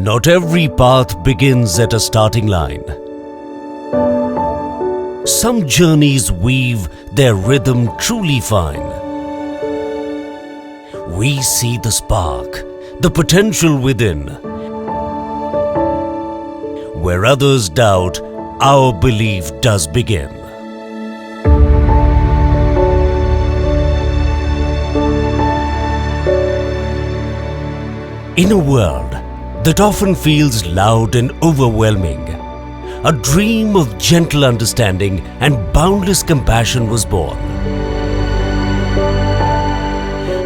Not every path begins at a starting line. Some journeys weave their rhythm truly fine. We see the spark, the potential within. Where others doubt, our belief does begin. In a world that often feels loud and overwhelming, a dream of gentle understanding and boundless compassion was born.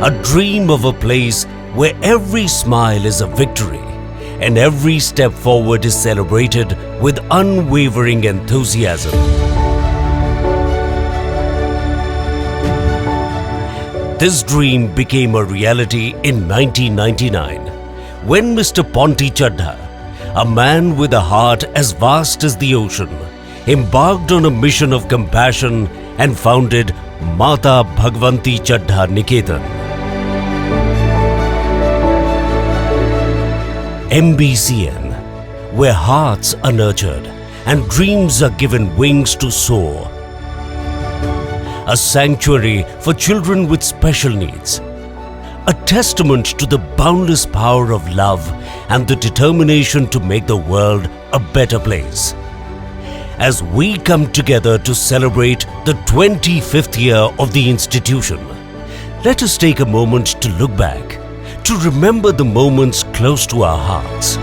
A dream of a place where every smile is a victory and every step forward is celebrated with unwavering enthusiasm. This dream became a reality in 1999 when Mr. Ponti Chadha, a man with a heart as vast as the ocean, embarked on a mission of compassion and founded Mata Bhagwanti Chadha Niketan. MBCN, where hearts are nurtured and dreams are given wings to soar. A sanctuary for children with special needs. A testament to the boundless power of love and the determination to make the world a better place. As we come together to celebrate the 25th year of the institution, let us take a moment to look back, to remember the moments close to our hearts.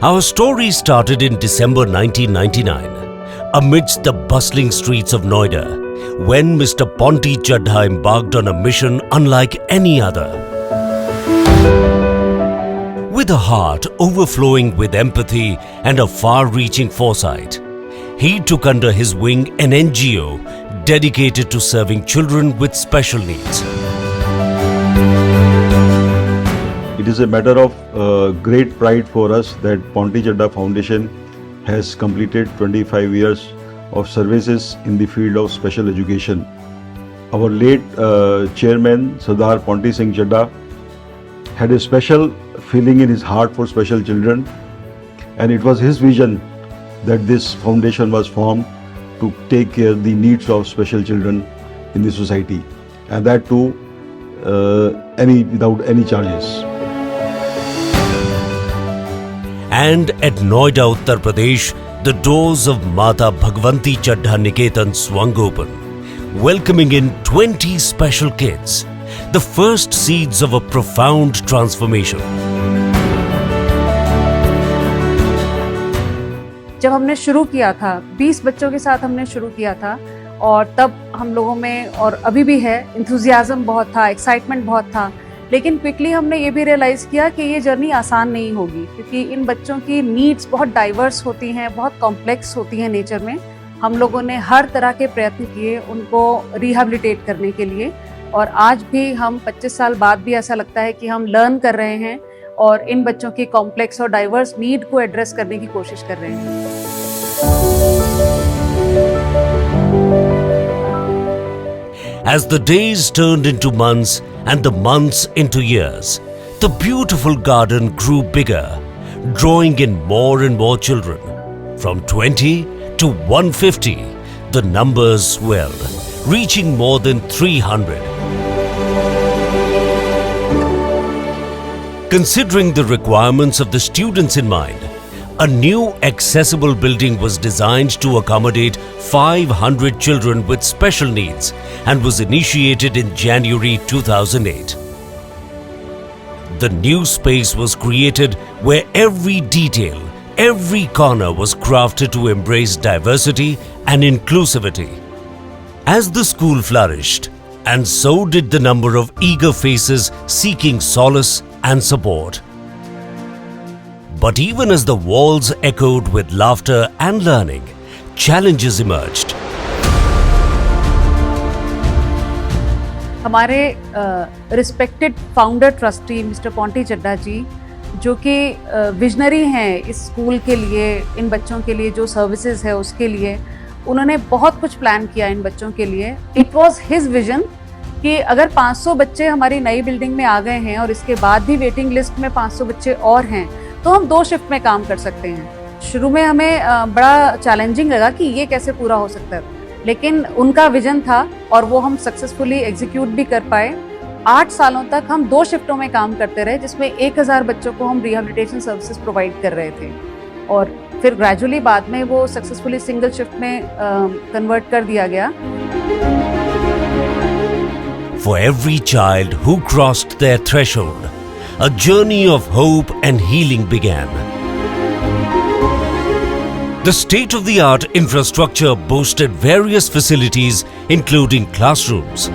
Our story started in December 1999, amidst the bustling streets of Noida, when Mr. Ponti Chadha embarked on a mission unlike any other. With a heart overflowing with empathy and a far-reaching foresight, he took under his wing an NGO dedicated to serving children with special needs. It is a matter of great pride for us that Ponti Chadha Foundation has completed 25 years of services in the field of special education. Our late chairman, Sardar Ponti Singh Chadha, had a special feeling in his heart for special children, and it was his vision that this foundation was formed to take care of the needs of special children in the society, and that too without any charges. And at Noida, Uttar Pradesh, the doors of Mata Bhagwanti Chadha Niketan swung open, welcoming in 20 special kids, the first seeds of a profound transformation. जब हमने शुरू किया था, 20 बच्चों के साथ हमने शुरू किया था, और तब हम लोगों में, और अभी भी है, इंथुजियाज्म बहुत था, एक्साइटमेंट बहुत था, लेकिन क्विकली हमने ये भी रियलाइज़ किया कि ये जर्नी आसान नहीं होगी, क्योंकि इन बच्चों की नीड्स बहुत डाइवर्स होती हैं, बहुत कॉम्प्लेक्स होती हैं नेचर में। हम लोगों ने हर तरह के प्रयत्न किए उनको रिहैबिलिटेट करने के लिए, और आज भी हम 25 साल बाद भी ऐसा लगता है कि हम लर्न कर रहे हैं और इन बच्चों की कॉम्प्लेक्स और डाइवर्स नीड को एड्रेस करने की कोशिश कर रहे हैं। As the days turned into months and the months into years, the beautiful garden grew bigger, drawing in more and more children. From 20 to 150, the numbers swelled, reaching more than 300. Considering the requirements of the students in mind, a new accessible building was designed to accommodate 500 children with special needs and was initiated in January 2008. The new space was created where every detail, every corner was crafted to embrace diversity and inclusivity. As the school flourished, and so did the number of eager faces seeking solace and support. But even as the walls echoed with laughter and learning, challenges emerged. हमारे respected founder trustee mister Ponty Chadha ji, जो कि visionary हैं इस school के लिए, इन बच्चों के लिए जो सर्विसेज है उसके लिए, उन्होंने बहुत कुछ प्लान किया इन बच्चों के लिए। इट वाज हिज विजन कि अगर 500 बच्चे हमारी नई बिल्डिंग में आ गए हैं और इसके बाद भी वेटिंग लिस्ट में 500 बच्चे और हैं, तो हम 2 शिफ्ट में काम कर सकते हैं। शुरू में हमें बड़ा चैलेंजिंग लगा कि ये कैसे पूरा हो सकता है, लेकिन उनका विजन था और वो हम सक्सेसफुली एग्जीक्यूट भी कर पाए। 8 सालों तक हम 2 शिफ्टों में काम करते रहे, जिसमें 1000 बच्चों को हम रिहैबिलिटेशन सर्विसेज प्रोवाइड कर रहे थे और फिर ग्रेजुअली बाद में वो सक्सेसफुली सिंगल शिफ्ट में कन्वर्ट कर दिया गया। For every child who crossed their threshold, a journey of hope and healing began. The state-of-the-art infrastructure boasted various facilities including classrooms,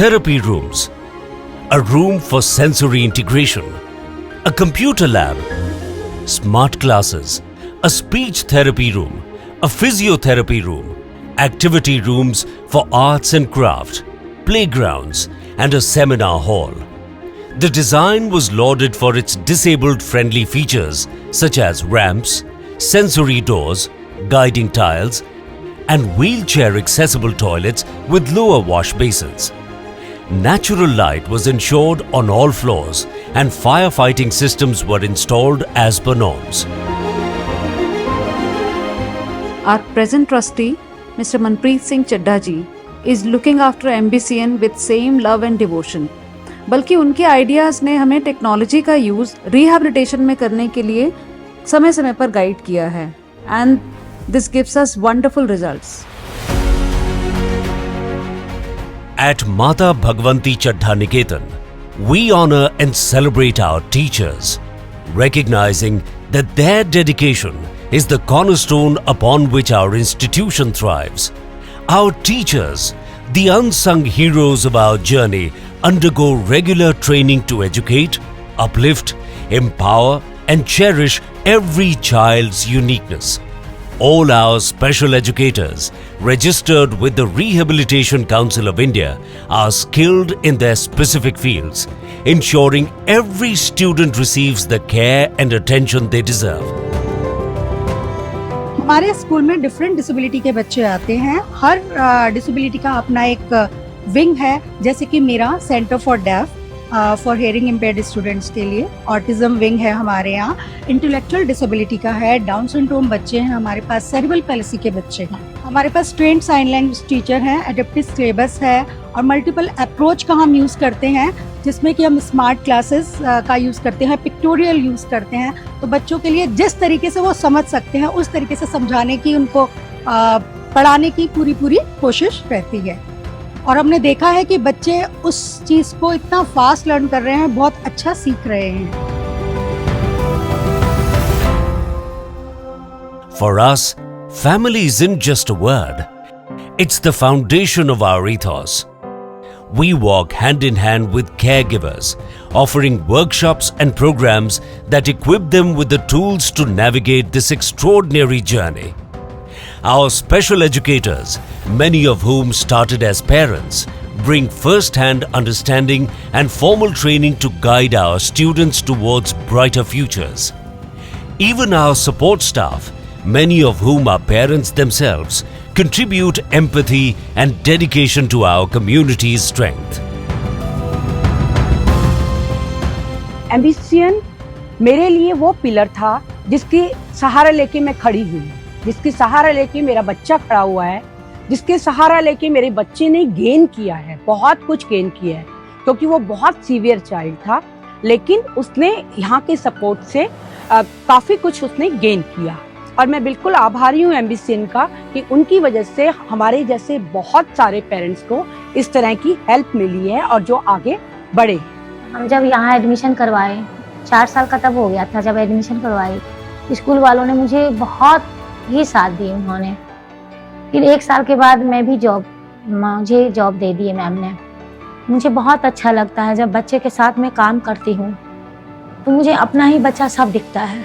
therapy rooms, a room for sensory integration, a computer lab, smart classes, a speech therapy room, a physiotherapy room, activity rooms for arts and craft, playgrounds, and a seminar hall. The design was lauded for its disabled-friendly features such as ramps, sensory doors, guiding tiles, and wheelchair-accessible toilets with lower wash basins. Natural light was ensured on all floors and firefighting systems were installed as per norms. Our present trustee, Mr. Manpreet Singh Chadha ji, is looking after MBCN with same love and devotion. बल्कि उनके ideas ने हमें technology का use rehabilitation में करने के लिए समय समय पर गाइड किया है and this gives us wonderful results. At Mata Bhagwanti Chadha Niketan, we honor and celebrate our teachers, recognizing that their dedication is the cornerstone upon which our institution thrives. Our teachers, the unsung heroes of our journey, undergo regular training to educate, uplift, empower, and cherish every child's uniqueness. All our special educators registered with the Rehabilitation Council of India are skilled in their specific fields, ensuring every student receives the care and attention they deserve. हमारे school में different disability के बच्चे आते हैं। हर disability का अपना एक wing है, जैसे कि मेरा centre for def for hearing impaired students के लिए ऑटिज्म विंग है हमारे यहाँ, इंटेलेक्चुअल डिसेबिलिटी का है, डाउन सिंड्रोम बच्चे हैं हमारे पास, सेरेब्रल पैलिसी के बच्चे हैं हमारे पास, ट्रेंड साइन लैंग्वेज टीचर हैं, एडेप्टिव सिलेबस है और मल्टीपल अप्रोच का हम यूज़ करते हैं, जिसमें कि हम स्मार्ट क्लासेस का यूज़ करते हैं, पिक्टोरियल यूज़ करते हैं, तो बच्चों के लिए जिस तरीके से वो समझ सकते हैं उस तरीके से समझाने की, उनको पढ़ाने की पूरी कोशिश रहती है। और हमने देखा है कि बच्चे उस चीज़ को इतना फास्ट लर्न कर रहे हैं, बहुत अच्छा सीख रहे हैं। For us, family isn't just a word. It's the foundation of our ethos. We walk hand in hand with caregivers, offering workshops and programs that equip them with the tools to navigate this extraordinary journey. Our special educators, many of whom started as parents, bring first-hand understanding and formal training to guide our students towards brighter futures. Even our support staff, many of whom are parents themselves, contribute empathy and dedication to our community's strength. Ambition मेरे लिए वो pillar था जिसकी सहारा लेके मैं खड़ी हुई, जिसकी सहारा लेके मेरा बच्चा खड़ा हुआ है, जिसके सहारा लेके मेरे बच्चे ने गेन किया है, बहुत कुछ गेन किया है, क्योंकि वो बहुत सीवियर चाइल्ड था, लेकिन उसने यहाँ के सपोर्ट से काफ़ी कुछ उसने गेन किया। और मैं बिल्कुल आभारी हूँ एम्बिशन का कि उनकी वजह से हमारे जैसे बहुत सारे पेरेंट्स को इस तरह की हेल्प मिली है और जो आगे बढ़े। हम जब यहाँ एडमिशन करवाए, 4 साल का तब हो गया था जब एडमिशन करवाई, स्कूल वालों ने मुझे बहुत ही साथ दिए उन्होंने। फिर 1 साल के बाद मुझे जॉब दे दी है मैम ने। मुझे बहुत अच्छा लगता है जब बच्चे के साथ में काम करती हूँ, तो मुझे अपना ही बच्चा सब दिखता है।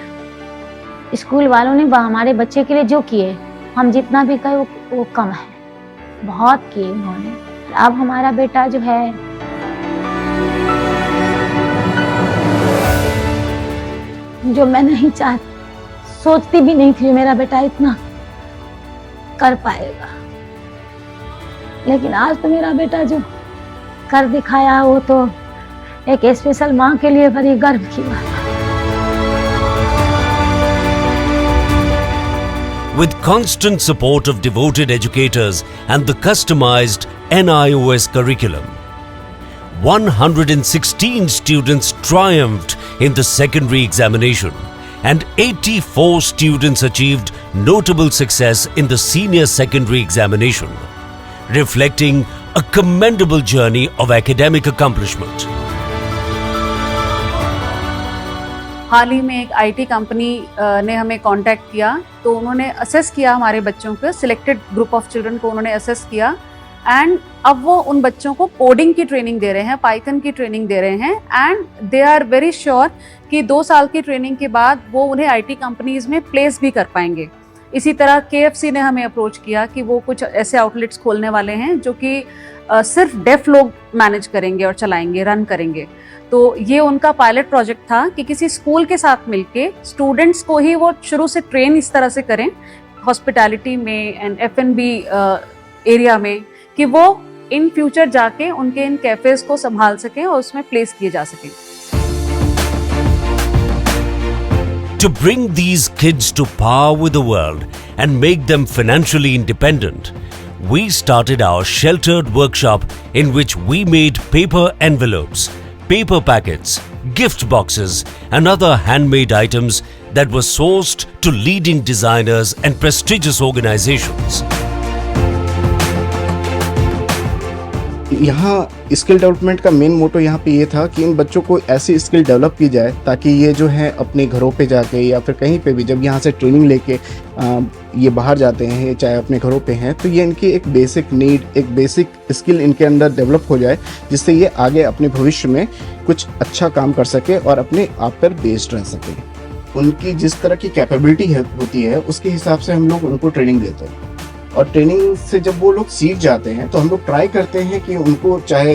स्कूल वालों ने हमारे बच्चे के लिए जो किए, हम जितना भी कहे वो कम है, बहुत किए उन्होंने। अब हमारा बेटा जो है जो मैं नहीं सोचती भी नहीं थी मेरा बेटा इतना कर पाएगा। लेकिन आज तो मेरा बेटा जो कर दिखाया वो तो एक स्पेशल माँ के लिए बड़ी गर्व की बात है। With constant support of devoted educators and the customized NIOS curriculum, 116 students triumphed in the secondary examination and 84 students achieved notable success in the senior secondary examination, reflecting a commendable journey of academic accomplishment. हाल ही में एक IT company ने हमें contact किया, तो उन्होंने assess किया हमारे बच्चों को, सिलेक्टेड ग्रुप ऑफ चिल्ड्रन को उन्होंने असेस किया एंड अब वो उन बच्चों को कोडिंग की ट्रेनिंग दे रहे हैं, पाइथन की ट्रेनिंग दे रहे हैं and they are very sure कि 2 साल की ट्रेनिंग के बाद वो उन्हें आईटी कंपनीज में प्लेस भी कर पाएंगे। इसी तरह KFC ने हमें अप्रोच किया कि वो कुछ ऐसे आउटलेट्स खोलने वाले हैं जो कि सिर्फ डेफ लोग मैनेज करेंगे और चलाएंगे, रन करेंगे। तो ये उनका पायलट प्रोजेक्ट था कि किसी स्कूल के साथ मिलके स्टूडेंट्स को ही वो शुरू से ट्रेन इस तरह से करें हॉस्पिटैलिटी में एंड F&B एरिया में, कि वो इन फ्यूचर जाके उनके इन कैफेज को संभाल सकें और उसमें प्लेस किए जा सकें। To bring these kids to par with the world and make them financially independent, we started our sheltered workshop in which we made paper envelopes, paper packets, gift boxes and other handmade items that were sourced to leading designers and prestigious organizations. यहाँ skill development का main motto यहाँ पे ये था कि इन बच्चों को ऐसी स्किल डेवलप की जाए ताकि ये जो है अपने घरों पे जाके या फिर कहीं पे भी जब यहाँ से ट्रेनिंग लेके ये बाहर जाते हैं, चाहे अपने घरों पे हैं, तो ये इनकी एक बेसिक नीड, एक बेसिक स्किल इनके अंदर डेवलप हो जाए, जिससे ये आगे अपने भविष्य में कुछ अच्छा काम कर सके और अपने आप पर बेस्ड रह सके। उनकी जिस तरह की कैपेबिलिटी होती है उसके हिसाब से हम लोग उनको ट्रेनिंग देते हैं और ट्रेनिंग से जब वो लोग सीख जाते हैं तो हम लोग ट्राई करते हैं कि उनको चाहे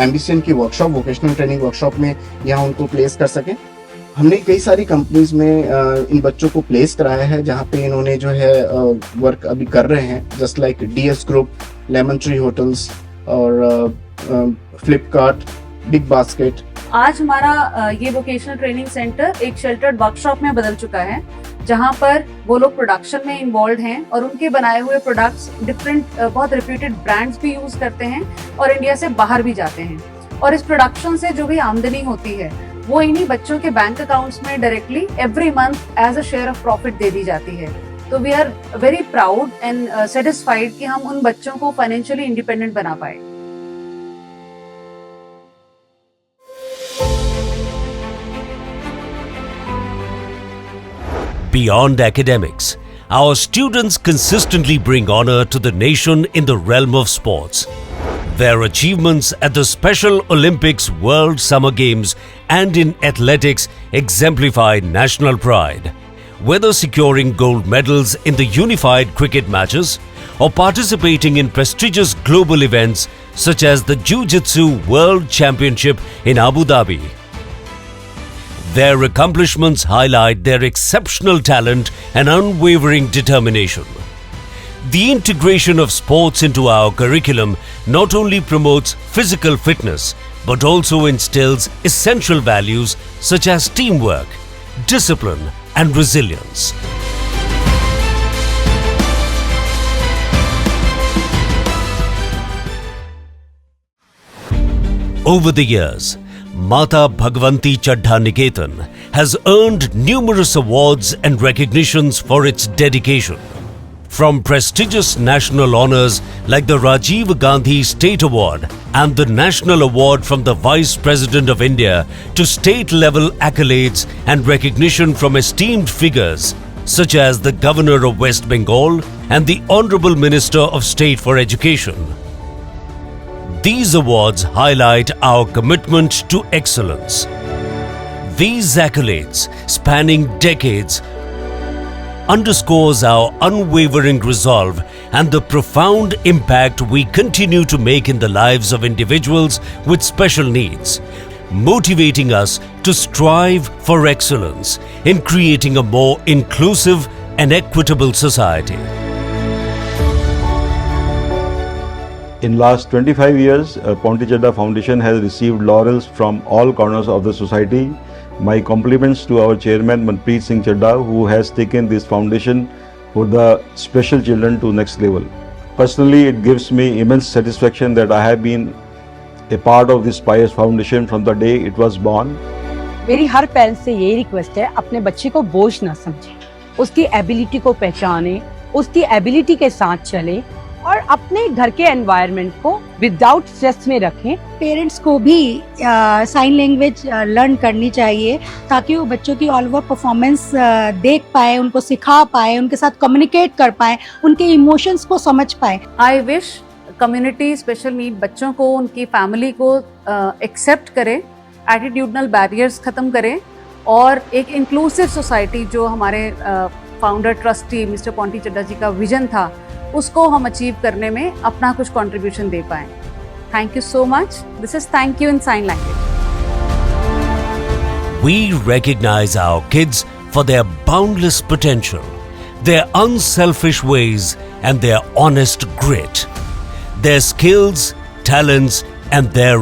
एम्बिशन की वर्कशॉप, वोकेशनल ट्रेनिंग वर्कशॉप में यहाँ उनको प्लेस कर सकें। हमने कई सारी कंपनीज में इन बच्चों को प्लेस कराया है जहाँ पे इन्होंने जो है वर्क अभी कर रहे हैं, just like DS group, lemon tree hotels और फ्लिपकार्ट, बिग बास्केट। आज हमारा ये वोकेशनल ट्रेनिंग सेंटर एक शेल्टर्ड वर्कशॉप में बदल चुका है, जहां पर वो लोग प्रोडक्शन में इन्वॉल्व हैं और उनके बनाए हुए प्रोडक्ट्स डिफरेंट बहुत रिप्यूटेड ब्रांड्स भी यूज करते हैं और इंडिया से बाहर भी जाते हैं। और इस प्रोडक्शन से जो भी आमदनी होती है वो इन्हीं बच्चों के बैंक अकाउंट्स में directly every month as a share of profit दे दी जाती है। तो we are very proud and satisfied कि हम उन बच्चों को फाइनेंशियली इंडिपेंडेंट बना पाए। Beyond academics, our students consistently bring honor to the nation in the realm of sports. Their achievements at the Special Olympics, World Summer Games and in athletics exemplify national pride. Whether securing gold medals in the unified cricket matches or participating in prestigious global events such as the Jiu-Jitsu World Championship in Abu Dhabi, their accomplishments highlight their exceptional talent and unwavering determination. The integration of sports into our curriculum not only promotes physical fitness but also instills essential values such as teamwork, discipline, and resilience. Over the years, Mata Bhagwanti Chadha Niketan has earned numerous awards and recognitions for its dedication. From prestigious national honours like the Rajiv Gandhi State Award and the National Award from the Vice President of India to state-level accolades and recognition from esteemed figures such as the Governor of West Bengal and the Honourable Minister of State for Education. These awards highlight our commitment to excellence. These accolades, spanning decades, underscores our unwavering resolve and the profound impact we continue to make in the lives of individuals with special needs, motivating us to strive for excellence in creating a more inclusive and equitable society. In last 25 years, Ponte Chadda Foundation has received laurels from all corners of the society. My compliments to our chairman Manpreet Singh Chadda, who has taken this foundation for the special children to next level. Personally, it gives me immense satisfaction that I have been a part of this pious foundation from the day it was born. मेरी हर parents से यही request है, अपने बच्चे को बोझ ना समझे, उसकी एबिलिटी को पहचाने, उसकी एबिलिटी के साथ चले और अपने घर के एनवायरनमेंट को विदाउट स्ट्रेस में रखें। पेरेंट्स को भी साइन लैंग्वेज लर्न करनी चाहिए ताकि वो बच्चों की ऑल ओवर परफॉर्मेंस देख पाए, उनको सिखा पाए, उनके साथ कम्युनिकेट कर पाए, उनके इमोशंस को समझ पाए। I wish community special need बच्चों को, उनकी फैमिली को एक्सेप्ट करे, एटीट्यूडनल बैरियर्स ख़त्म करें और एक इंक्लूसिव सोसाइटी जो हमारे founder trustee mister Ponty Chadha ji का विजन था, उसको हम अचीव करने में अपना कुछ कंट्रीब्यूशन दे पाएं। Thank you so much. This is thank you in sign language. We recognize our kids for their boundless potential, their unselfish ways and their honest grit, their skills, talents and their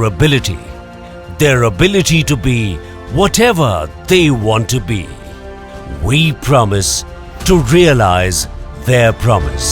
ability to be whatever they want to be. We promise to realize their promise.